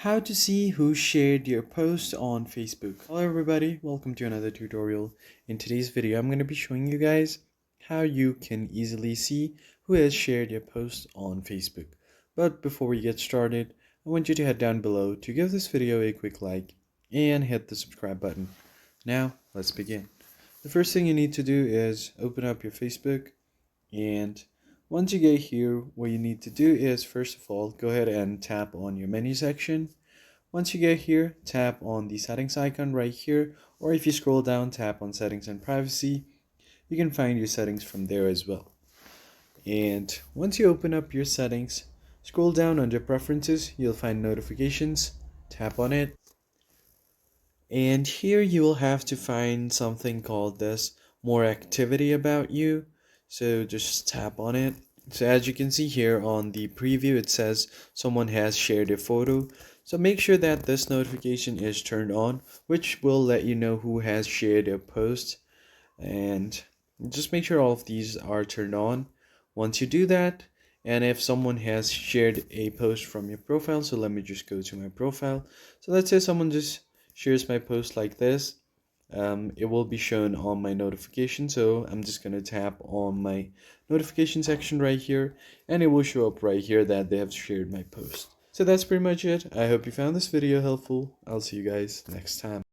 How to see who shared your post on Facebook. Hello everybody, welcome to another tutorial. In today's video, I'm going to be showing you guys how you can easily see who has shared your post on Facebook. But before we get started, I want you to head down below to give this video a quick like and hit the subscribe button. Now, let's begin. The first thing you need to do is open up your Facebook, and once you get here, what you need to do is first of all go ahead and tap on your menu section. Once you get here, tap on the settings icon right here, or if you scroll down, tap on settings and privacy. You can find your settings from there as well. And once you open up your settings, scroll down under preferences, you'll find notifications, tap on it. And here you will have to find something called this more activity about you. So just tap on it. So as you can see here on the preview, it says someone has shared a photo. So make sure that this notification is turned on, which will let you know who has shared a post. And just make sure all of these are turned on. Once you do that, and if someone has shared a post from your profile, so let me just go to my profile. So let's say someone just shares my post like this. It will be shown on my notification, so I'm just going to tap on my notification section right here, and it will show up right here that they have shared my post. So that's pretty much it. I hope you found this video helpful. I'll see you guys next time.